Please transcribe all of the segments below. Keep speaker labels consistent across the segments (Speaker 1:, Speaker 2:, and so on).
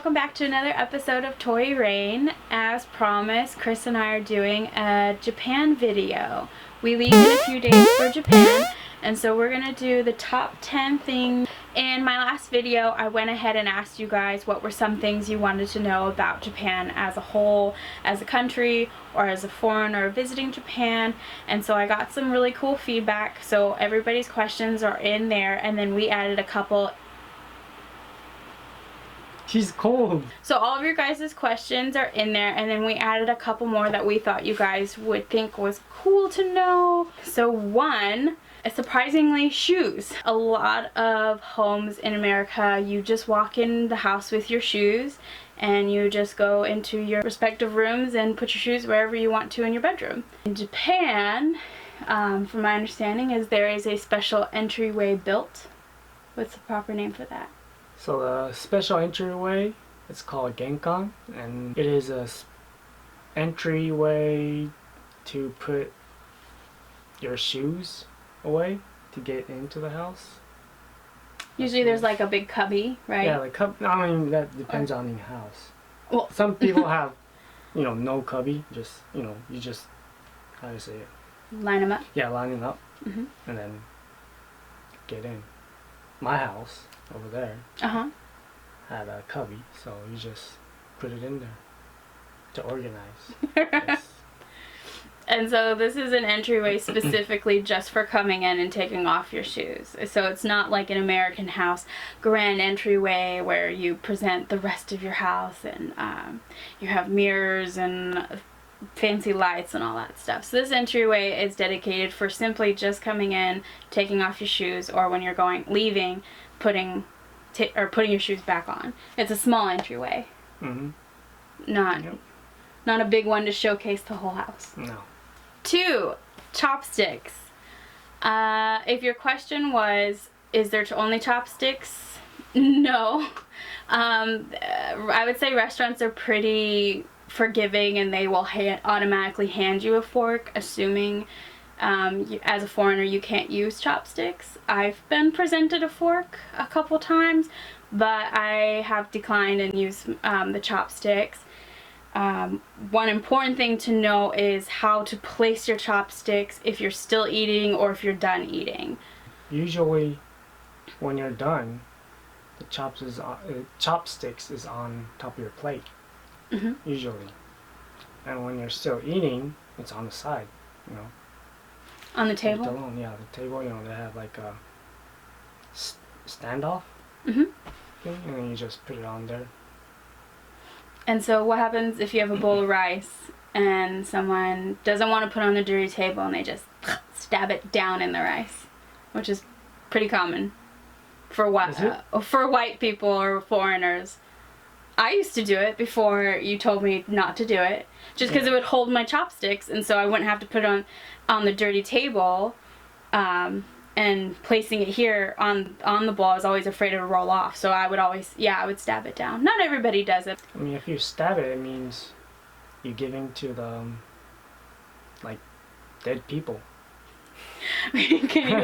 Speaker 1: welcome back to another episode of Toy Rain. As promised, Chris and I are doing a Japan video. We leave in a few days for Japan, and so we're going to do the top 10 things. In my last video, I went ahead and asked you guys what were some things you wanted to know about Japan as a whole, as a country, or as a foreigner visiting Japan, and so I got some really cool feedback. So everybody's questions are in there, and then we added a couple.
Speaker 2: She's cold.
Speaker 1: So all of your guys' questions are in there, and then we added a couple more that we thought you guys would think was cool to know. So one, surprisingly, shoes. A lot of homes in America, you just walk in the house with your shoes and you just go into your respective rooms and put your shoes wherever you want to in your bedroom. In Japan, from my understanding, is there is a special entryway built. What's the proper name for that?
Speaker 2: So the special entryway, it's called Genkan, and it is a entryway to put your shoes away to get into the house.
Speaker 1: Usually there's like a big cubby, right?
Speaker 2: Yeah, like I mean, that depends on the house.
Speaker 1: Well,
Speaker 2: some people have, no cubby. Just, you just, how do you say it?
Speaker 1: Line them up.
Speaker 2: Yeah, line them up, and then get in. My house over there had a cubby, so you just put it in there to organize. Yes.
Speaker 1: And so this is an entryway specifically just for coming in and taking off your shoes. So it's not like an American house grand entryway where you present the rest of your house and you have mirrors and fancy lights and all that stuff. So this entryway is dedicated for simply just coming in, taking off your shoes, or when you're leaving, putting your shoes back on. It's a small entryway. Not a big one to showcase the whole house.
Speaker 2: No.
Speaker 1: 2, chopsticks. If your question was, is there only chopsticks? No. I would say restaurants are pretty forgiving, and they will automatically hand you a fork, assuming as a foreigner you can't use chopsticks. I've been presented a fork a couple times, but I have declined and used the chopsticks. One important thing to know is how to place your chopsticks if you're still eating or if you're done eating.
Speaker 2: Usually when you're done, the chopsticks is on top of your plate. Usually. And when you're still eating, it's on the side,
Speaker 1: On the table?
Speaker 2: Yeah, the table, they have like a standoff thing, and then you just put it on there.
Speaker 1: And so what happens if you have a bowl of rice and someone doesn't want to put it on the dirty table and they just stab it down in the rice, which is pretty common for white people or foreigners. I used to do it before you told me not to do it, just because it would hold my chopsticks, and so I wouldn't have to put it on the dirty table. And placing it here on the bowl, I was always afraid it would roll off. So I would stab it down. Not everybody does it.
Speaker 2: I mean, if you stab it, it means you're giving to the, dead people.
Speaker 1: Can you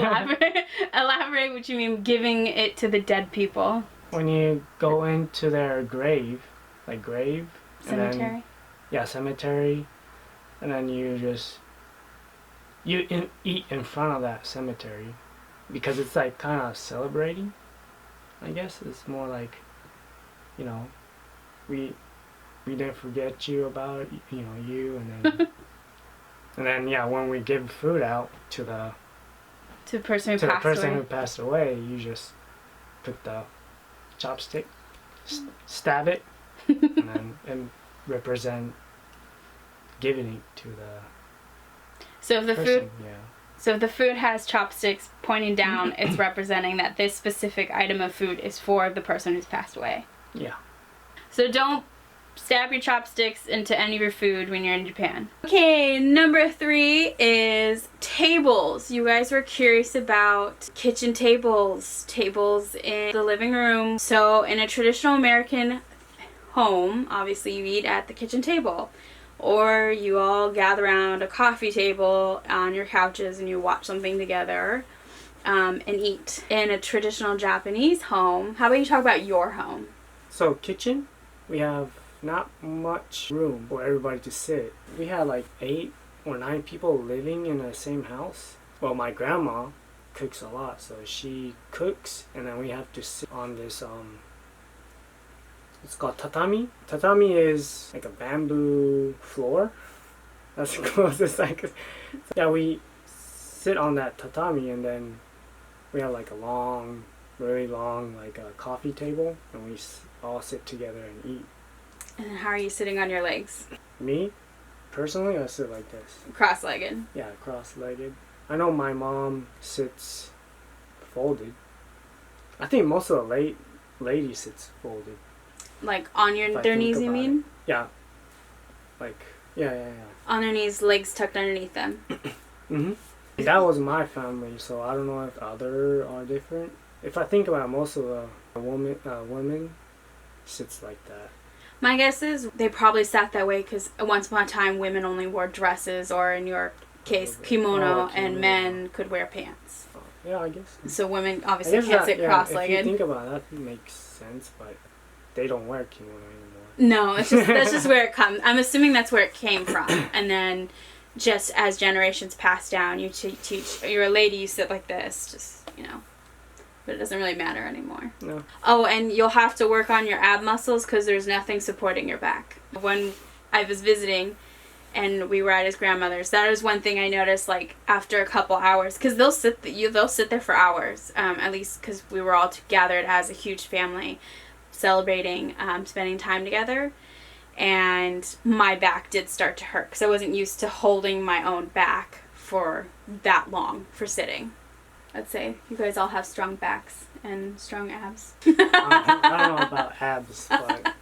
Speaker 1: elaborate what you mean, giving it to the dead people?
Speaker 2: When you go into their grave,
Speaker 1: Cemetery?
Speaker 2: And then, cemetery, and then you just eat in front of that cemetery, because it's like kind of celebrating. I guess it's more like, we didn't forget you about you, and then and then when we give food out to the person who passed away, you just put the chopstick, stab it, and represent giving it to the
Speaker 1: So if the
Speaker 2: person,
Speaker 1: So if the food has chopsticks pointing down, it's representing that this specific item of food is for the person who's passed away.
Speaker 2: Yeah.
Speaker 1: So don't stab your chopsticks into any of your food when you're in Japan. Okay, number 3 is tables. You guys were curious about kitchen tables in the living room. So in a traditional American home, obviously you eat at the kitchen table. Or you all gather around a coffee table on your couches and you watch something together and eat. In a traditional Japanese home, how about you talk about your home?
Speaker 2: So kitchen, we have not much room for everybody to sit. We had like 8 or 9 people living in the same house. Well, my grandma cooks a lot, so she cooks, and then we have to sit on this it's called tatami. Tatami is like a bamboo floor. That's the closest I could. Yeah, we sit on that tatami, and then we have like a long, really long, like a coffee table, and we all sit together and eat.
Speaker 1: And then how are you sitting on your legs?
Speaker 2: Me, personally, I sit like this.
Speaker 1: Cross-legged.
Speaker 2: Yeah, cross-legged. I know my mom sits folded. I think most of the ladies sits folded.
Speaker 1: Like on their knees, you mean?
Speaker 2: Yeah. Like, yeah.
Speaker 1: On their knees, legs tucked underneath them.
Speaker 2: Mm-hmm. That was my family, so I don't know if other are different. If I think about it, most of the women sits like that.
Speaker 1: My guess is they probably sat that way because once upon a time women only wore dresses, or in your case kimono, and men could wear pants.
Speaker 2: Oh, yeah, I guess.
Speaker 1: So women obviously can't sit cross-legged.
Speaker 2: If you think about it, that makes sense, but they don't wear kimono anymore.
Speaker 1: No, that's just where it comes. I'm assuming that's where it came from, and then just as generations pass down, you teach. You're a lady, you sit like this, just but it doesn't really matter anymore.
Speaker 2: No.
Speaker 1: Oh, and you'll have to work on your ab muscles because there's nothing supporting your back. When I was visiting and we were at his grandmother's, that is one thing I noticed, like, after a couple hours, because they'll sit there for hours, at least because we were all gathered as a huge family celebrating, spending time together, and my back did start to hurt because I wasn't used to holding my own back for that long for sitting. I'd say you guys all have strong backs and strong abs.
Speaker 2: I don't know about abs, but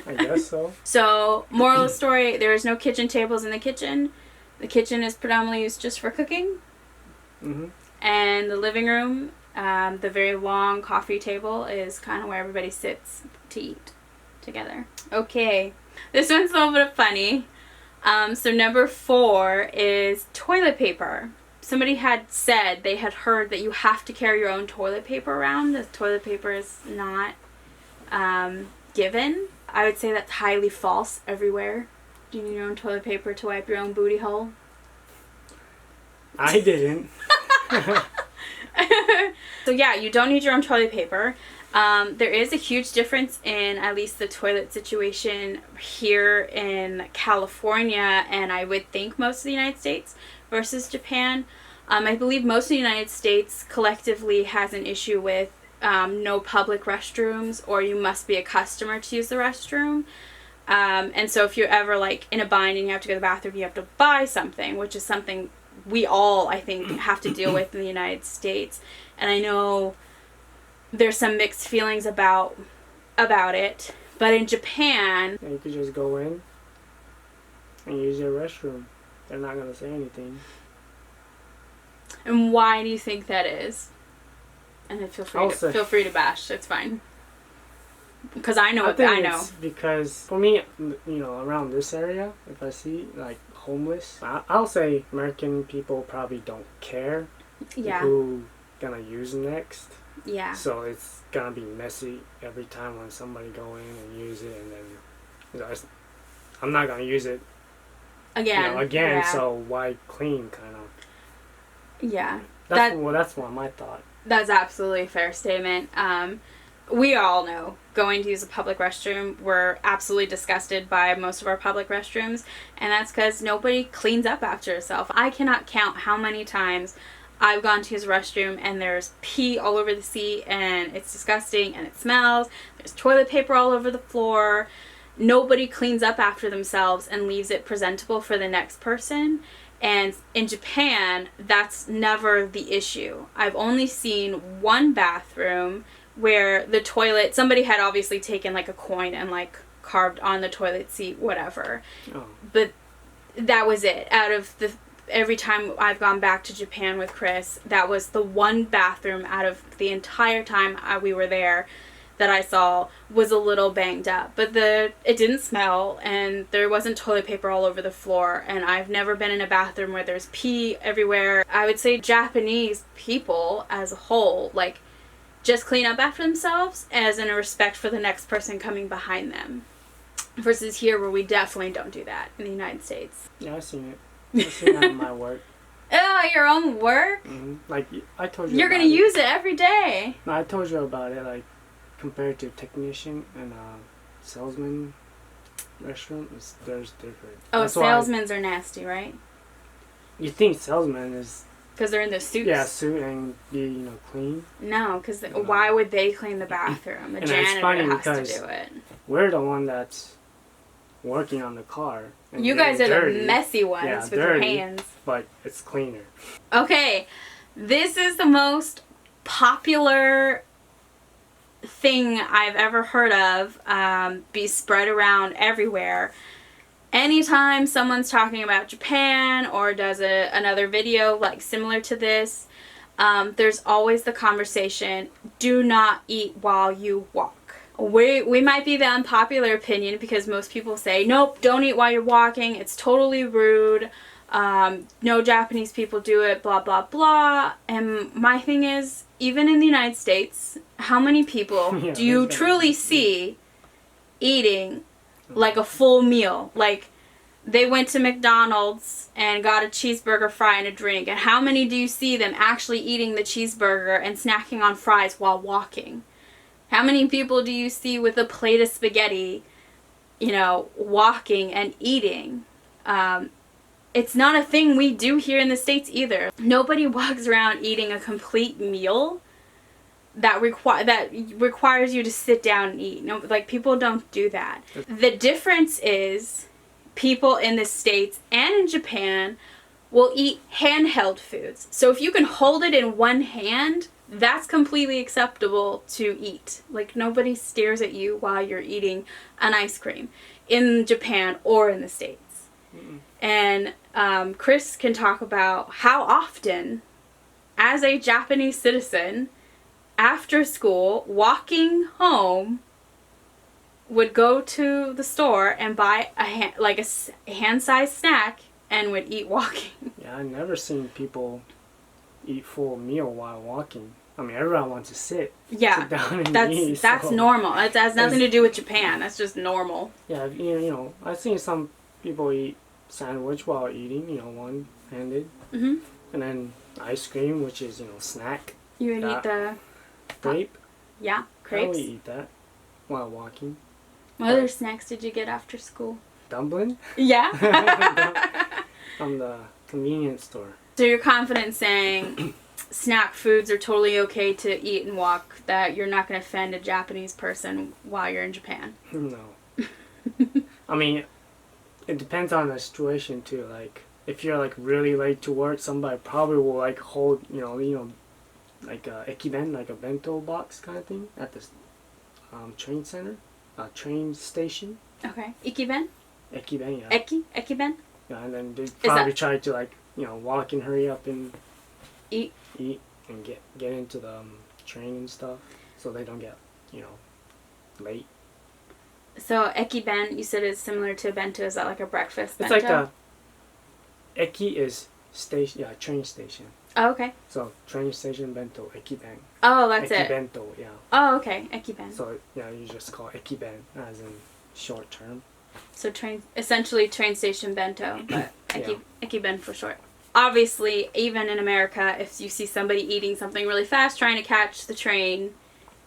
Speaker 2: I guess so.
Speaker 1: So, moral of the story, there is no kitchen tables in the kitchen. The kitchen is predominantly used just for cooking.
Speaker 2: Mm-hmm. And
Speaker 1: the living room, the very long coffee table, is kind of where everybody sits to eat together. Okay, this one's a little bit funny. So number 4 is toilet paper. Somebody had said they had heard that you have to carry your own toilet paper around. The toilet paper is not given. I would say that's highly false everywhere. Do you need your own toilet paper to wipe your own booty hole?
Speaker 2: I didn't.
Speaker 1: So yeah, you don't need your own toilet paper. There is a huge difference in at least the toilet situation here in California, and I would think most of the United States versus Japan. I believe most of the United States collectively has an issue with no public restrooms, or you must be a customer to use the restroom. And so if you're ever like in a bind and you have to go to the bathroom, you have to buy something, which is something we all, I think, have to deal with in the United States. And I know there's some mixed feelings about it, but in Japan,
Speaker 2: you could just go in and use your restroom. They're not gonna say anything.
Speaker 1: And why do you think that is? And then feel free to bash. It's fine. Because I know what I know.
Speaker 2: It's because for me, around this area, if I see like homeless, I'll say American people probably don't care.
Speaker 1: Yeah.
Speaker 2: Who gonna use next?
Speaker 1: Yeah.
Speaker 2: So it's gonna be messy every time when somebody go in and use it, and then I'm not gonna use it again.
Speaker 1: Yeah.
Speaker 2: So why clean, kind of?
Speaker 1: Yeah.
Speaker 2: That's one of my thought.
Speaker 1: That's absolutely a fair statement. We all know going to use a public restroom, we're absolutely disgusted by most of our public restrooms, and that's because nobody cleans up after itself. I cannot count how many times I've gone to use a restroom and there's pee all over the seat and it's disgusting and it smells. There's toilet paper all over the floor. Nobody cleans up after themselves and leaves it presentable for the next person. And in Japan, that's never the issue. I've only seen one bathroom where the toilet, somebody had obviously taken like a coin and like carved on the toilet seat, whatever. Oh. But that was it. Out of every time I've gone back to Japan with Chris, that was the one bathroom out of the entire time we were there that I saw was a little banged up. But it didn't smell, and there wasn't toilet paper all over the floor, and I've never been in a bathroom where there's pee everywhere. I would say Japanese people as a whole, like, just clean up after themselves as in a respect for the next person coming behind them. Versus here where we definitely don't do that in the United States.
Speaker 2: Yeah, I've seen it. I've seen that in my work.
Speaker 1: Oh, your own work?
Speaker 2: Mm-hmm. Like, I told you
Speaker 1: You're going to use it every day.
Speaker 2: No, I told you about it, like, compared to technician and salesman restaurant, there's different.
Speaker 1: Oh, that's salesmen are nasty, right?
Speaker 2: You think salesman is...
Speaker 1: Because they're in their suits.
Speaker 2: Yeah, suit and be, clean.
Speaker 1: No, because why would they clean the bathroom? The janitor has to do it.
Speaker 2: We're the one that's working on the car. And
Speaker 1: you guys are
Speaker 2: dirty.
Speaker 1: The messy ones with
Speaker 2: dirty,
Speaker 1: your hands.
Speaker 2: But it's cleaner.
Speaker 1: Okay, this is the most popular thing I've ever heard of be spread around everywhere. Anytime someone's talking about Japan or does another video like similar to this, there's always the conversation, do not eat while you walk. We might be the unpopular opinion because most people say, nope, don't eat while you're walking, it's totally rude, no Japanese people do it, blah, blah, blah. And my thing is, even in the United States, how many people do you truly see eating like a full meal? Like, they went to McDonald's and got a cheeseburger, fry, and a drink. And how many do you see them actually eating the cheeseburger and snacking on fries while walking? How many people do you see with a plate of spaghetti, walking and eating? It's not a thing we do here in the States either. Nobody walks around eating a complete meal that requires you to sit down and eat. No, like, people don't do that. The difference is people in the States and in Japan will eat handheld foods. So if you can hold it in one hand, that's completely acceptable to eat. Like, nobody stares at you while you're eating an ice cream in Japan or in the States. Mm-mm. And Chris can talk about how often, as a Japanese citizen, after school, walking home, would go to the store and buy a hand-sized snack and would eat walking.
Speaker 2: Yeah, I've never seen people eat full meal while walking. I mean, everyone wants to sit down and eat.
Speaker 1: That's normal. It has nothing to do with Japan. That's just normal.
Speaker 2: Yeah, I've seen some people eat sandwich while eating, one-handed. Mm-hmm. And then ice cream, which is, snack.
Speaker 1: You would eat the...
Speaker 2: Crepe?
Speaker 1: Yeah, crepes.
Speaker 2: I would eat that while walking.
Speaker 1: What other snacks did you get after school?
Speaker 2: Dumpling?
Speaker 1: Yeah?
Speaker 2: From the convenience store.
Speaker 1: So you're confident saying snack foods are totally okay to eat and walk, that you're not going to offend a Japanese person while you're in Japan?
Speaker 2: No. I mean, it depends on the situation too. Like, if you're like really late to work, somebody probably will like hold, like a ekiben, like a bento box kind of thing at the train center, train station.
Speaker 1: Okay. Ikiben?
Speaker 2: Ekiben, yeah.
Speaker 1: Ekiben?
Speaker 2: Yeah, and then they probably try to like, walk and hurry up and
Speaker 1: eat
Speaker 2: and get into the train and stuff, so they don't get, late.
Speaker 1: So ekiben, you said, is similar to a bento. Is that like a breakfast bento?
Speaker 2: It's like eki is station, train station.
Speaker 1: Oh, okay.
Speaker 2: So train station bento, ekiben.
Speaker 1: Oh, that's it.
Speaker 2: Ekibento, yeah.
Speaker 1: Oh, okay, ekiben.
Speaker 2: So you just call ekiben as in short term.
Speaker 1: So essentially train station bento, but ekiben for short. Obviously, even in America, if you see somebody eating something really fast trying to catch the train,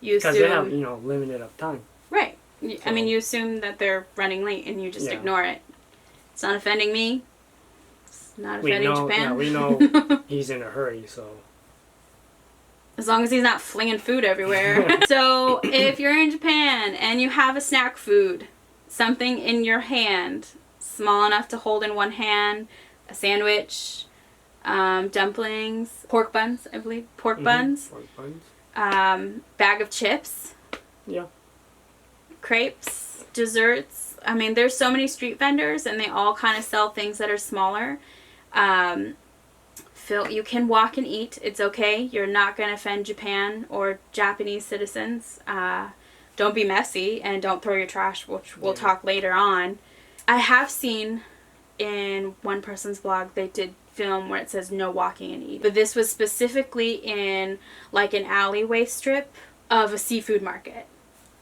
Speaker 1: you assume...
Speaker 2: Because they have, limited of time.
Speaker 1: Right. I mean, you assume that they're running late and you just ignore it. It's not offending me. It's not offending Japan.
Speaker 2: Yeah, we know he's in a hurry, so...
Speaker 1: As long as he's not flinging food everywhere. So, if you're in Japan and you have a snack food, something in your hand, small enough to hold in one hand, a sandwich, dumplings, pork buns, I believe. Pork buns.
Speaker 2: Pork buns.
Speaker 1: Bag of chips.
Speaker 2: Yeah.
Speaker 1: Crepes, desserts. I mean, there's so many street vendors and they all kind of sell things that are smaller. You can walk and eat. It's okay. You're not going to offend Japan or Japanese citizens. Don't be messy and don't throw your trash, which we'll talk later on. I have seen in one person's blog they did film where it says no walking and eating. But this was specifically in like an alleyway strip of a seafood market.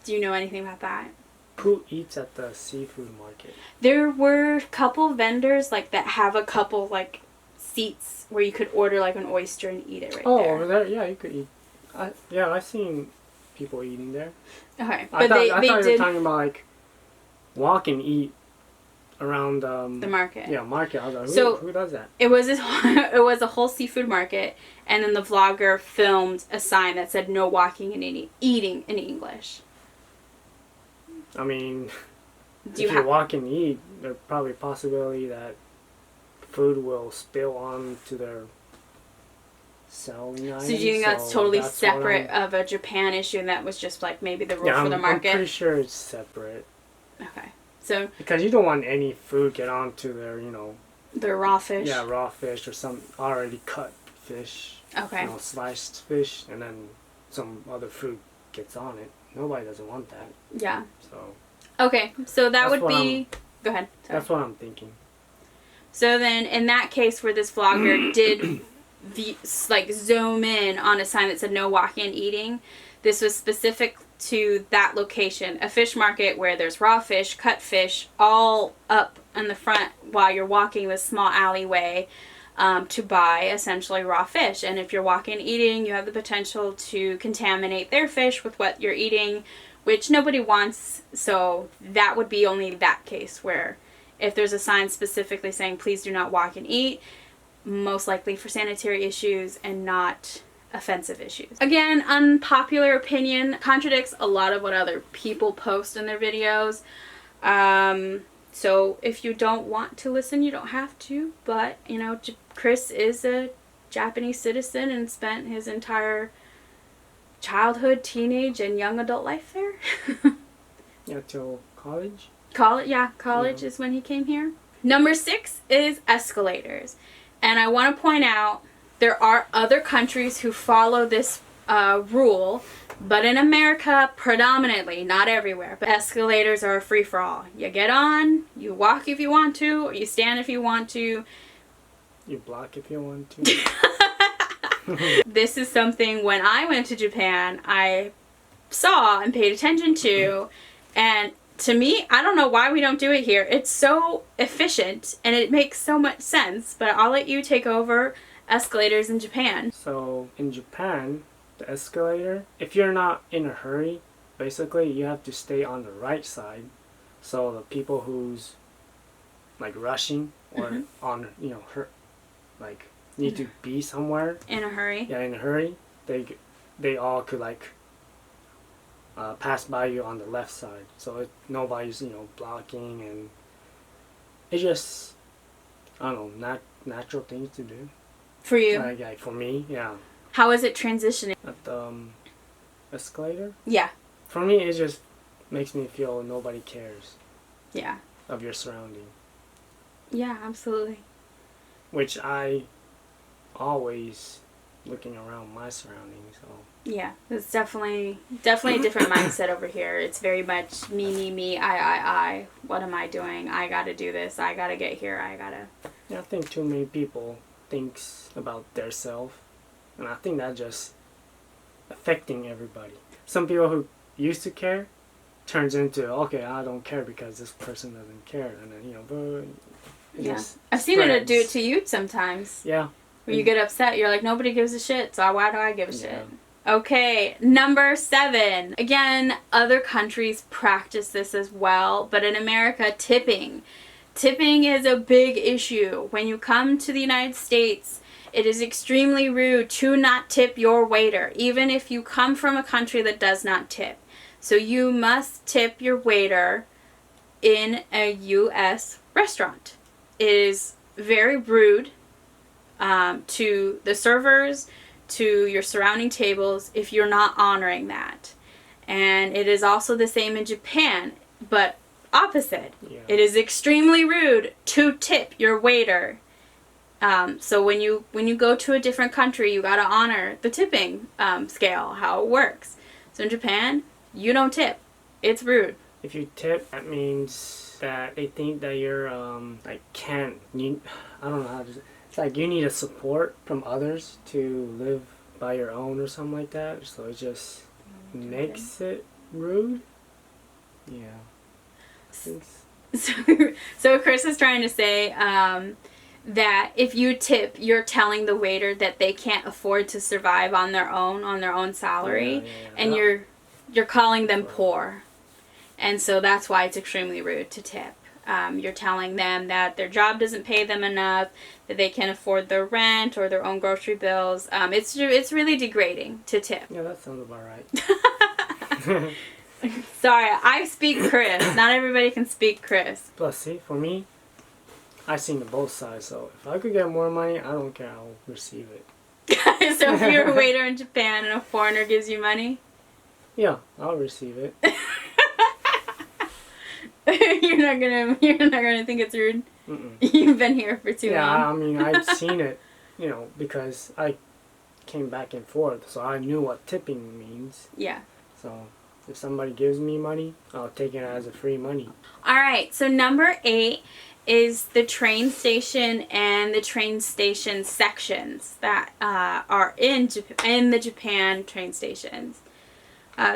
Speaker 1: Do you know anything about that?
Speaker 2: Who eats at the seafood market?
Speaker 1: There were a couple vendors like that have a couple like seats where you could order like an oyster and eat it right there.
Speaker 2: Oh, over there? Yeah, you could eat. I've seen people eating there.
Speaker 1: Okay,
Speaker 2: but I thought you were talking about like walk and eat around
Speaker 1: the market.
Speaker 2: Yeah, market. I was like, who does that?
Speaker 1: It was a whole seafood market, and then the vlogger filmed a sign that said no walking and eating in English.
Speaker 2: I mean, if you walk and eat, there's probably a possibility that food will spill onto their selling items.
Speaker 1: So do you think that's totally separate of a Japan issue, and that was just like maybe the rule for the market?
Speaker 2: I'm pretty sure it's separate.
Speaker 1: Okay. So
Speaker 2: because you don't want any food get onto their,
Speaker 1: their raw fish.
Speaker 2: Yeah, raw fish or some already cut fish.
Speaker 1: Okay.
Speaker 2: Sliced fish, and then some other food gets on it. Nobody doesn't want that.
Speaker 1: Yeah.
Speaker 2: So.
Speaker 1: Okay, so that would be. Go ahead. Sorry.
Speaker 2: That's what I'm thinking.
Speaker 1: So then, in that case, where this vlogger did zoom in on a sign that said no walking and eating, this was specific to that location, a fish market where there's raw fish, cut fish, all up in the front while you're walking this small alleyway to buy essentially raw fish. And if you're walking and eating, you have the potential to contaminate their fish with what you're eating, which nobody wants. So that would be only that case where if there's a sign specifically saying please do not walk and eat, most likely for sanitary issues and not offensive issues. Again, unpopular opinion, contradicts a lot of what other people post in their videos. So if you don't want to listen, you don't have to, but Chris is a Japanese citizen and spent his entire childhood, teenage, and young adult life there.
Speaker 2: Yeah, till college?
Speaker 1: College is when he came here. Number 6 is escalators. And I want to point out there are other countries who follow this rule, but in America, predominantly, not everywhere, but escalators are a free-for-all. You get on, you walk if you want to, or you stand if you want to.
Speaker 2: You block if you want to.
Speaker 1: This is something when I went to Japan, I saw and paid attention to, and to me, I don't know why we don't do it here. It's so efficient, and it makes so much sense, but I'll let you take over escalators in Japan.
Speaker 2: So, in Japan, the escalator, if you're not in a hurry, basically you have to stay on the right side. So the people who's like rushing or on, need to be somewhere
Speaker 1: in a hurry.
Speaker 2: Yeah, in a hurry. They all could pass by you on the left side. So nobody's blocking, and it's just I don't know, natural things to do.
Speaker 1: For you?
Speaker 2: Like for me, yeah.
Speaker 1: How is it transitioning?
Speaker 2: At the escalator?
Speaker 1: Yeah.
Speaker 2: For me, it just makes me feel nobody cares.
Speaker 1: Yeah.
Speaker 2: Of your surrounding.
Speaker 1: Yeah, absolutely.
Speaker 2: Which I always looking around my surroundings. So.
Speaker 1: Yeah, it's definitely a different mindset over here. It's very much me, I. What am I doing? I gotta do this. I gotta get here. I gotta.
Speaker 2: Yeah, I think too many people thinks about their self, and I think that's just affecting everybody. Some people who used to care turns into, okay, I don't care because this person doesn't care, and then
Speaker 1: yeah, I've seen it do it to you sometimes.
Speaker 2: Yeah.
Speaker 1: When you get upset, you're like, nobody gives a shit, so why do I give a shit? Okay, number 7. Again, other countries practice this as well, but in America, tipping. Tipping is a big issue. When you come to the United States, it is extremely rude to not tip your waiter, even if you come from a country that does not tip. So you must tip your waiter in a U.S. restaurant. It is very rude to the servers, to your surrounding tables, if you're not honoring that. And it is also the same in Japan, but opposite. Yeah. It is extremely rude to tip your waiter. So when you go to a different country, you gotta honor the tipping scale, how it works. So in Japan, you don't tip. It's rude.
Speaker 2: If you tip, that means that they think that you're I don't know how to. It's like you need a support from others to live by your own or something like that. So it just makes it rude. Yeah.
Speaker 1: So Chris is trying to say that if you tip, you're telling the waiter that they can't afford to survive on their own salary, and you're calling them poor, and so that's why it's extremely rude to tip. You're telling them that their job doesn't pay them enough, that they can't afford their rent or their own grocery bills. It's really degrading to tip.
Speaker 2: Yeah, that sounds about right.
Speaker 1: Sorry, I speak Chris. Not everybody can speak Chris.
Speaker 2: Plus, see, for me, I've seen the both sides, so if I could get more money, I don't care, I'll receive it.
Speaker 1: So if you're a waiter in Japan and a foreigner gives you money?
Speaker 2: Yeah, I'll receive it.
Speaker 1: You're not gonna think it's rude?
Speaker 2: Mm-mm.
Speaker 1: You've been here for too long.
Speaker 2: Yeah, I mean, I've seen it, because I came back and forth, so I knew what tipping means.
Speaker 1: Yeah.
Speaker 2: So if somebody gives me money, I'll take it as a free money.
Speaker 1: Alright, so number 8 is the train station and the train station sections that are in the Japan train stations.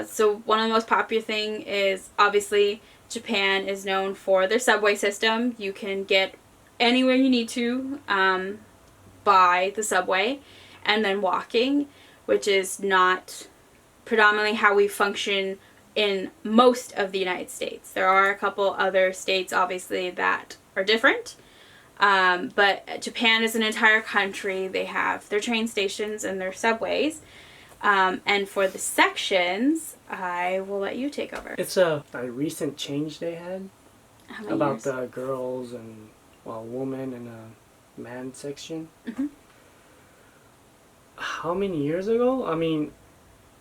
Speaker 1: So one of the most popular thing is, obviously, Japan is known for their subway system. You can get anywhere you need to by the subway and then walking, which is not predominantly how we function in most of the United States. There are a couple other states, obviously, that are different. But Japan is an entire country. They have their train stations and their subways. And for the sections, I will let you take over.
Speaker 2: It's a recent change they had about
Speaker 1: years?
Speaker 2: the girls and, woman and a man section.
Speaker 1: Mm-hmm.
Speaker 2: How many years ago? I mean,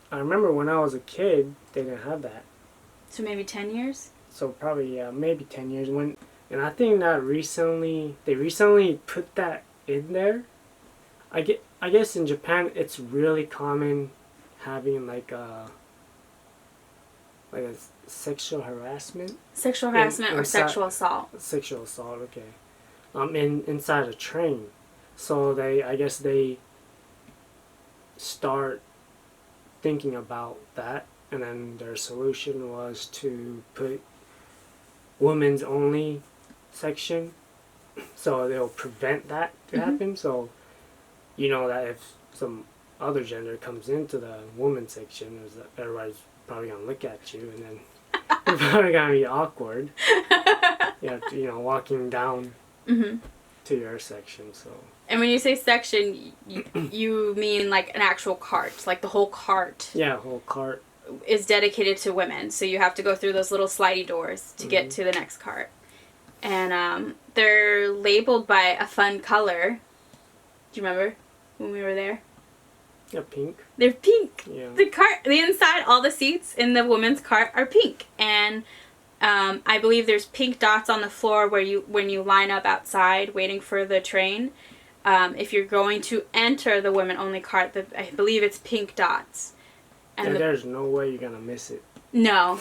Speaker 2: I remember when I was a kid, they didn't have that.
Speaker 1: So maybe 10 years?
Speaker 2: So probably, maybe 10 years. And I think that they recently put that in there. I guess in Japan, it's really common having like a sexual harassment.
Speaker 1: Sexual harassment or sexual assault?
Speaker 2: Sexual assault, okay. Inside a train. So I guess they start thinking about that, and then their solution was to put women's only section, so they'll prevent that to happen. So that if some other gender comes into the women's section, everybody's probably gonna look at you, and then it's probably gonna be awkward. Walking down to your section. So.
Speaker 1: And when you say section, you mean like an actual cart, like the whole cart.
Speaker 2: Yeah, whole cart
Speaker 1: is dedicated to women, so you have to go through those little slidey doors to get to the next cart. And they're labeled by a fun color. Do you remember when we were there?
Speaker 2: Yeah, pink.
Speaker 1: They're pink.
Speaker 2: Yeah.
Speaker 1: The inside, all the seats in the women's cart are pink, and I believe there's pink dots on the floor when you line up outside waiting for the train. If you're going to enter the women-only cart, I believe it's pink dots.
Speaker 2: And there's no way you're gonna miss it.
Speaker 1: No.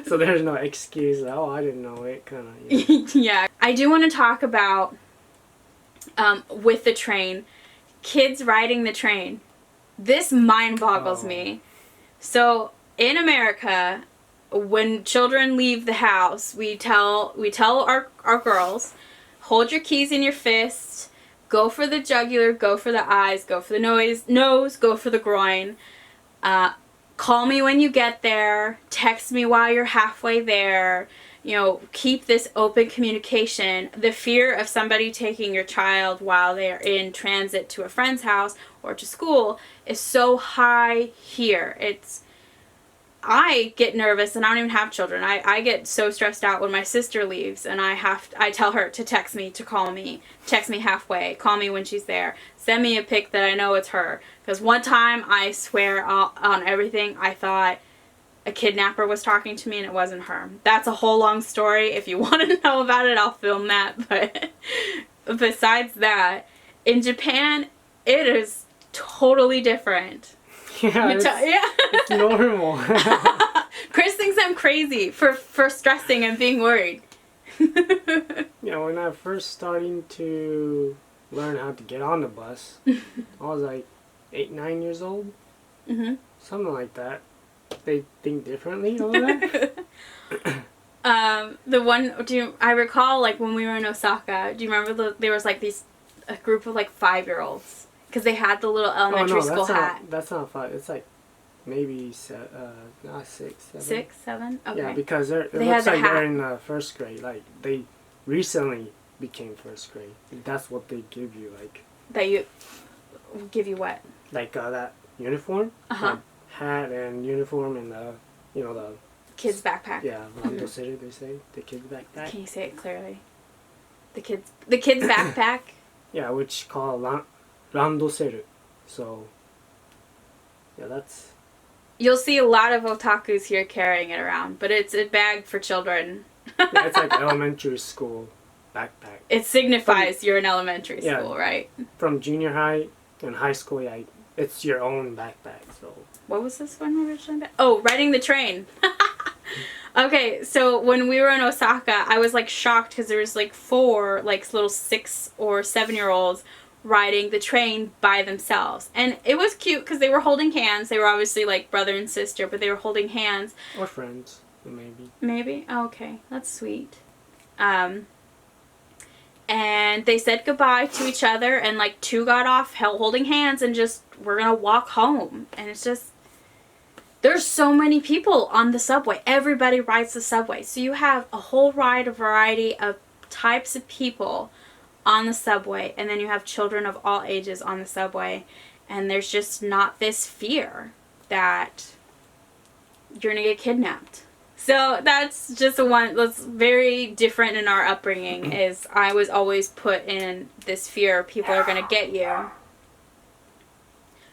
Speaker 2: So there's no excuse. Oh, I didn't know it. Kind of.
Speaker 1: Yeah. I do want to talk about with the train, kids riding the train. This mind boggles me. So in America, when children leave the house, we tell our girls, hold your keys in your fist, go for the jugular, go for the eyes, go for the nose, go for the groin. Call me when you get there, text me while you're halfway there. Keep this open communication. The fear of somebody taking your child while they're in transit to a friend's house or to school is so high here. I get nervous, and I don't even have children. I get so stressed out when my sister leaves, and I tell her to text me, to call me, text me halfway, call me when she's there, send me a pic that I know it's her. Because one time, I swear on everything, I thought a kidnapper was talking to me, and it wasn't her. That's a whole long story. If you want to know about it, I'll film that. But besides that, in Japan, it is totally different.
Speaker 2: Yeah, it's normal.
Speaker 1: Chris thinks I'm crazy for stressing and being worried.
Speaker 2: When when I first starting to learn how to get on the bus, I was like 8, 9 years old.
Speaker 1: Mm-hmm.
Speaker 2: Something like that. They think differently over there.
Speaker 1: I recall like when we were in Osaka, do you remember there was like a group of like 5-year-olds? Because they had the little elementary school hat.
Speaker 2: That's not 5. It's like maybe 6, 7.
Speaker 1: 6, 7? Okay.
Speaker 2: Yeah, because it
Speaker 1: they
Speaker 2: looks like
Speaker 1: hat.
Speaker 2: they're in first grade. Like, they recently became first grade. That's what they give you, like...
Speaker 1: That you... Give you what?
Speaker 2: Like, that uniform.
Speaker 1: Uh-huh.
Speaker 2: Hat and uniform and the
Speaker 1: Kids' backpack.
Speaker 2: Yeah, randoseru, they say. The kids' backpack.
Speaker 1: Can you say it clearly? The kids' backpack?
Speaker 2: Yeah, which called randoseru. So, yeah, that's...
Speaker 1: You'll see a lot of otakus here carrying it around, but it's a bag for children.
Speaker 2: Yeah, it's like elementary school backpack.
Speaker 1: It signifies you're in elementary school, right?
Speaker 2: From junior high and high school, yeah, it's your own backpack, so...
Speaker 1: What was this one originally about? Oh, riding the train. Okay, so when we were in Osaka, I was like shocked because there was like 4 like little 6 or 7-year-olds riding the train by themselves. And it was cute because they were holding hands. They were obviously like brother and sister, but they were holding hands.
Speaker 2: Or friends, maybe.
Speaker 1: Maybe? Oh, okay, that's sweet. And they said goodbye to each other, and like 2 got off holding hands and just, we're gonna walk home. And it's just, there's so many people on the subway. Everybody rides the subway. So you have a whole variety of types of people on the subway, and then you have children of all ages on the subway, and there's just not this fear that you're gonna get kidnapped. So that's just that's very different in our upbringing. Is I was always put in this fear people are gonna get you.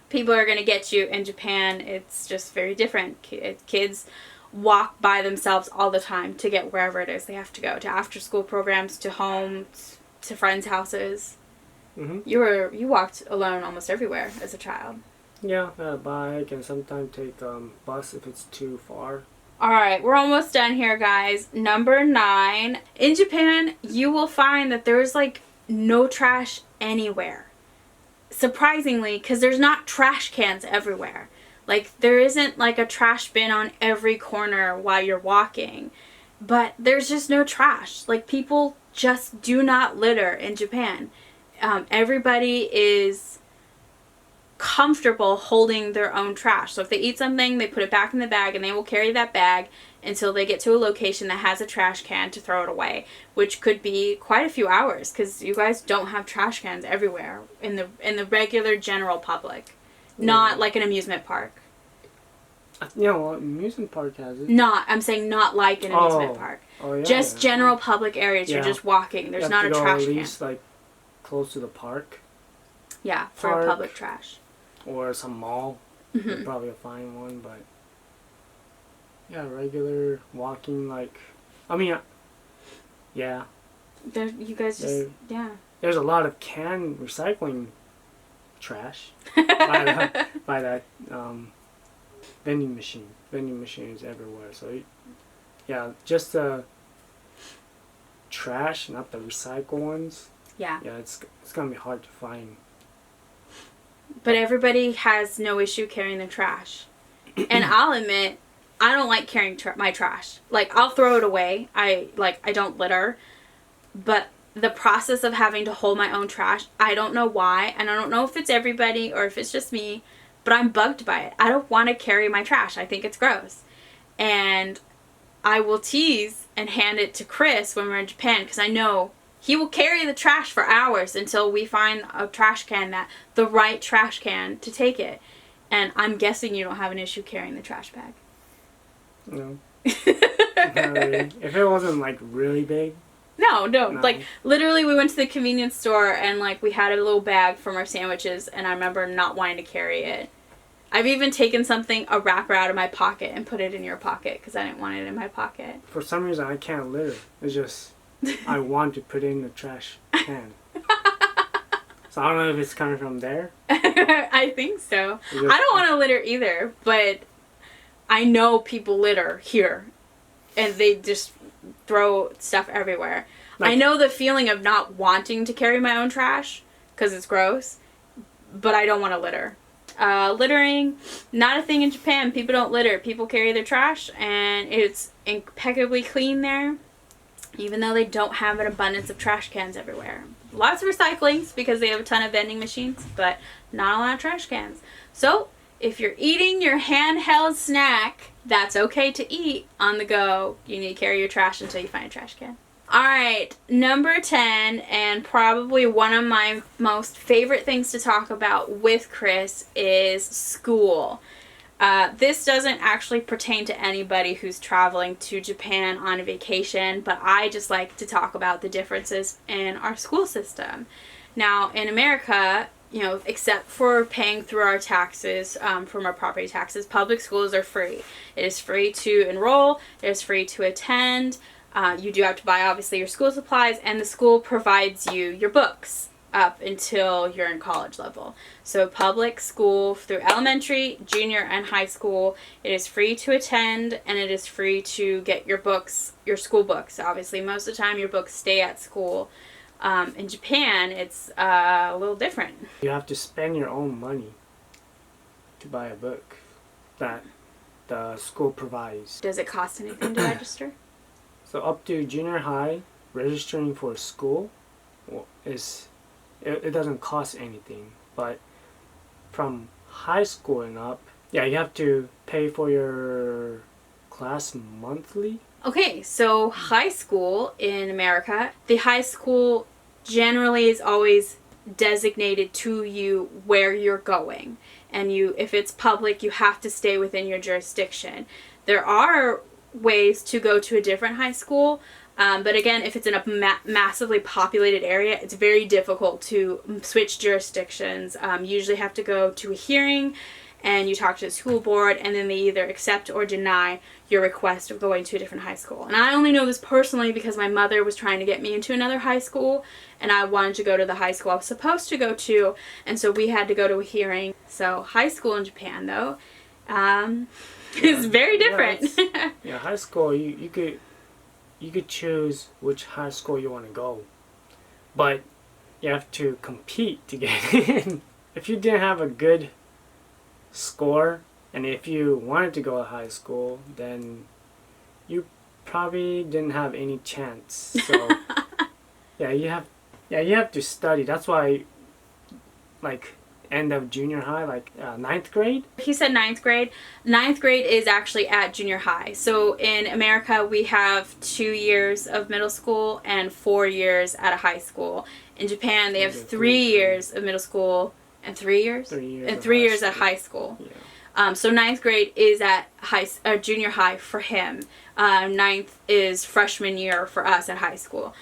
Speaker 1: People are gonna get you. In Japan, it's just very different. Kids walk by themselves all the time to get wherever it is they have to go, to after school programs, to home, to friends' houses.
Speaker 2: Mm-hmm.
Speaker 1: You walked alone almost everywhere as a child.
Speaker 2: Yeah, bike, and sometimes take bus if it's too far.
Speaker 1: Alright, we're almost done here, guys. Number 9. In Japan, you will find that there's like no trash anywhere. Surprisingly, because there's not trash cans everywhere. Like, there isn't like a trash bin on every corner while you're walking. But there's just no trash. Like, people just do not litter in Japan. Everybody is comfortable holding their own trash. So if they eat something, they put it back in the bag, and they will carry that bag until they get to a location that has a trash can to throw it away, which could be quite a few hours, because you guys don't have trash cans everywhere in the regular general public. Not like an amusement park.
Speaker 2: Yeah, well, amusement park has it.
Speaker 1: I'm saying not like an amusement park.
Speaker 2: Oh, yeah.
Speaker 1: Just general public areas. You're just walking. There's not a trash can.
Speaker 2: At least like close to the park.
Speaker 1: Yeah, for a public trash.
Speaker 2: Or some mall.
Speaker 1: Mm-hmm.
Speaker 2: Probably a fine one, but yeah, regular walking, like, I mean, yeah.
Speaker 1: You guys just, yeah.
Speaker 2: There's a lot of can recycling trash by that vending machine. Vending machines everywhere. So, yeah, just the trash, not the recycle ones.
Speaker 1: Yeah.
Speaker 2: Yeah, it's gonna be hard to find.
Speaker 1: But everybody has no issue carrying their trash. And I'll admit, I don't like carrying my trash. Like, I'll throw it away. I don't litter. But the process of having to hold my own trash, I don't know why. And I don't know if it's everybody or if it's just me. But I'm bugged by it. I don't want to carry my trash. I think it's gross. And I will tease and hand it to Chris when we're in Japan, because I know he will carry the trash for hours until we find a trash can, the right trash can to take it. And I'm guessing you don't have an issue carrying the trash bag.
Speaker 2: No. Not really. If it wasn't like really big.
Speaker 1: No. Like, literally we went to the convenience store and like we had a little bag from our sandwiches, and I remember not wanting to carry it. I've even taken a wrapper out of my pocket and put it in your pocket because I didn't want it in my pocket. For
Speaker 2: some reason I can't litter. It's just... I want to put it in the trash can. So I don't know if it's coming from there.
Speaker 1: I think so. I don't want to litter either, but I know people litter here. And they just throw stuff everywhere. I know the feeling of not wanting to carry my own trash because it's gross, but I don't want to litter. Littering, not a thing in Japan. People don't litter. People carry their trash, and it's impeccably clean there, even though they don't have an abundance of trash cans everywhere. Lots of recyclings because they have a ton of vending machines, but not a lot of trash cans. So, if you're eating your handheld snack, that's okay to eat on the go. You need to carry your trash until you find a trash can. Alright, number 10, and probably one of my most favorite things to talk about with Chris is school. This doesn't actually pertain to anybody who's traveling to Japan on a vacation, but I just like to talk about the differences in our school system. Now, in America, except for paying through our taxes, from our property taxes, public schools are free. It is free to enroll, it is free to attend. You do have to buy, obviously, your school supplies, and the school provides you your books up until you're in college level. So public school through elementary, junior, and high school, it is free to attend, and it is free to get your books, your school books. Obviously, most of the time, your books stay at school. In Japan, it's a little different.
Speaker 2: You have to spend your own money to buy a book that the school provides.
Speaker 1: Does it cost anything to register?
Speaker 2: So up to junior high, registering for school it doesn't cost anything. But from high school and up, yeah, you have to pay for your class monthly.
Speaker 1: Okay, so high school in America, the high school generally is always designated to you where you're going. And if it's public, you have to stay within your jurisdiction. There are ways to go to a different high school, but again, if it's in a massively populated area, it's very difficult to switch jurisdictions. You usually have to go to a hearing, and you talk to the school board, and then they either accept or deny your request of going to a different high school. And I only know this personally because my mother was trying to get me into another high school, and I wanted to go to the high school I was supposed to go to, and so we had to go to a hearing. So high school in Japan, though, is very different.
Speaker 2: Yeah, high school, you could choose which high school you want to go, but you have to compete to get in. If you didn't have a good score, and if you wanted to go to high school, then you probably didn't have any chance. So you have to study. That's why, like, end of junior high, like 9th grade.
Speaker 1: He said 9th grade. 9th grade is actually at junior high. So in America, we have 2 years of middle school and 4 years at a high school. In Japan, they have 3 years of middle school and 3 years?
Speaker 2: 3 years.
Speaker 1: And 3 years at high school.
Speaker 2: Yeah.
Speaker 1: So 9th grade is at junior high for him. 9th is freshman year for us at high school.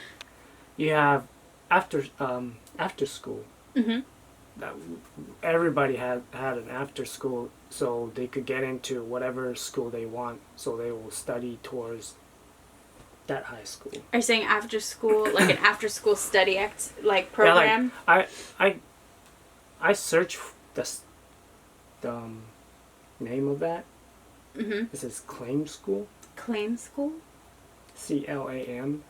Speaker 2: You have after school.
Speaker 1: Mm-hmm.
Speaker 2: That everybody had an after school, so they could get into whatever school they want, so they will study towards that high school.
Speaker 1: Are you saying after school, like an after school study program?
Speaker 2: Yeah, like I searched the name of that.
Speaker 1: Mm-hmm.
Speaker 2: It says Claim School.
Speaker 1: Claim School?
Speaker 2: CLAM,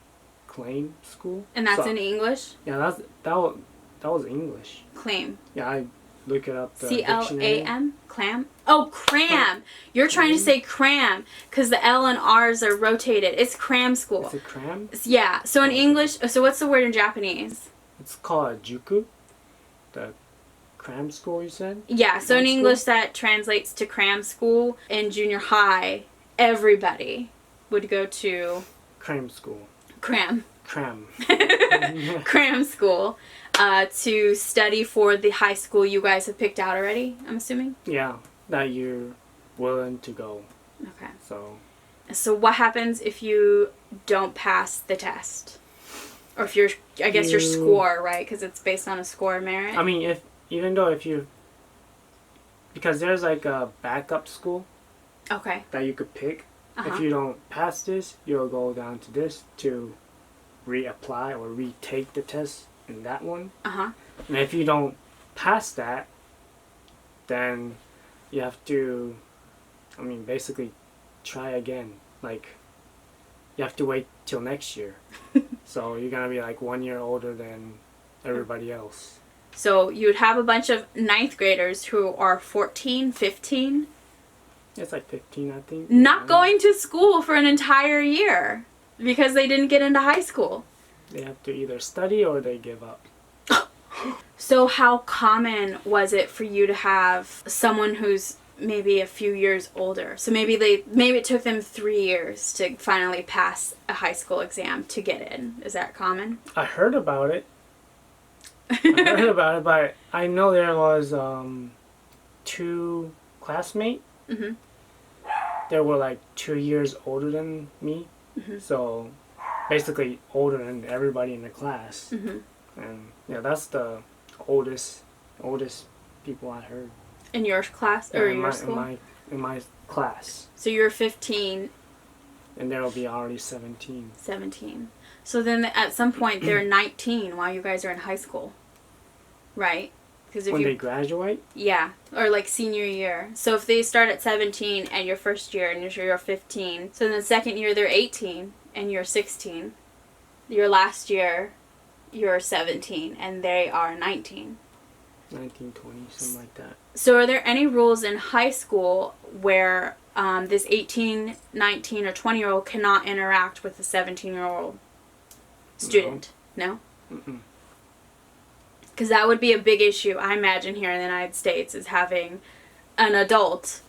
Speaker 2: Claim School.
Speaker 1: And that's in English?
Speaker 2: Yeah, that was English.
Speaker 1: Claim.
Speaker 2: Yeah, I look it up.
Speaker 1: CLAM? Clam? Oh, cram. You're trying to say cram because the L and R's are rotated. It's cram school.
Speaker 2: Is it cram?
Speaker 1: Yeah. So in English, so what's the word in Japanese?
Speaker 2: It's called a juku. The cram school, you said?
Speaker 1: Yeah. So in English, that translates to cram school. In junior high, everybody would go to
Speaker 2: cram school.
Speaker 1: Cram.
Speaker 2: Cram.
Speaker 1: Cram school. To study for the high school you guys have picked out already, I'm assuming?
Speaker 2: Yeah, that you're willing to go.
Speaker 1: Okay.
Speaker 2: So
Speaker 1: what happens if you don't pass the test? Or if your score, right? Because it's based on a score of merit.
Speaker 2: I mean, because there's like a backup school.
Speaker 1: Okay.
Speaker 2: That you could pick.
Speaker 1: Uh-huh.
Speaker 2: If you don't pass this, you'll go down to this to reapply or retake the test in that one.
Speaker 1: Uh-huh.
Speaker 2: And if you don't pass that, then you have to, basically try again. Like, you have to wait till next year. So you're going to be like 1 year older than everybody else.
Speaker 1: So you'd have a bunch of 9th graders who are 14, 15.
Speaker 2: It's like 15, I think.
Speaker 1: Not going to school for an entire year because they didn't get into high school.
Speaker 2: They have to either study or they give up.
Speaker 1: So how common was it for you to have someone who's maybe a few years older? So maybe it took them 3 years to finally pass a high school exam to get in. Is that common?
Speaker 2: I heard about it. But I know there was 2 classmates.
Speaker 1: Mm-hmm.
Speaker 2: They were like 2 years older than me.
Speaker 1: Mm-hmm.
Speaker 2: So basically older than everybody in the class.
Speaker 1: Mm-hmm.
Speaker 2: And yeah, that's the oldest people I heard.
Speaker 1: In your class or in your school?
Speaker 2: In my class.
Speaker 1: So you're 15.
Speaker 2: And they'll be already 17.
Speaker 1: 17. So then at some point they're 19 while you guys are in high school, right? Because if
Speaker 2: when they graduate?
Speaker 1: Yeah, or like senior year. So if they start at 17 and your first year and you're 15, so in the second year they're 18 and you're 16. Your last year you're 17 and they are 19.
Speaker 2: 19, 20, something like that.
Speaker 1: So are there any rules in high school where this 18, 19, or 20-year-old cannot interact with a 17-year-old student? No?
Speaker 2: Mm-mm.
Speaker 1: Because that would be a big issue, I imagine, here in the United States, is having an adult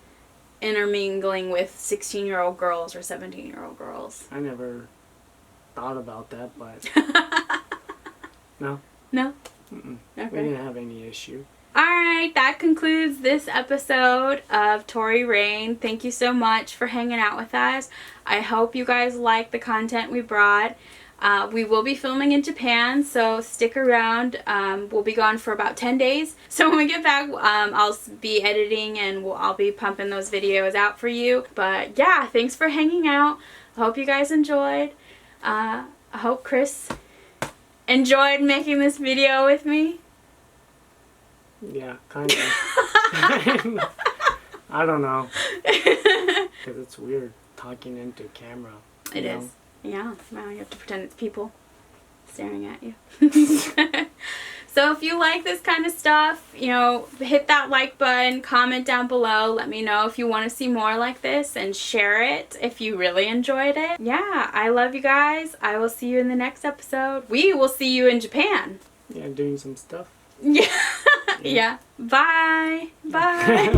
Speaker 1: intermingling with 16-year-old girls or 17-year-old girls.
Speaker 2: I never thought about that, but... No.
Speaker 1: No?
Speaker 2: Mm-mm.
Speaker 1: Okay.
Speaker 2: We didn't have any issue.
Speaker 1: Alright, that concludes this episode of Tori Rain. Thank you so much for hanging out with us. I hope you guys like the content we brought. We will be filming in Japan, so stick around. We'll be gone for about 10 days. So when we get back, I'll be editing and I'll be pumping those videos out for you. But yeah, thanks for hanging out. I hope you guys enjoyed. I hope Chris enjoyed making this video with me.
Speaker 2: Yeah, kind of. I don't know. Because it's weird talking into camera.
Speaker 1: It is. Yeah, now you have to pretend it's people staring at you. So if you like this kind of stuff, hit that like button, comment down below, let me know if you want to see more like this, and share it if you really enjoyed it. Yeah, I love you guys. I will see you in the next episode. We will see you in Japan.
Speaker 2: Yeah, doing some stuff.
Speaker 1: Yeah. Yeah. Bye. Bye.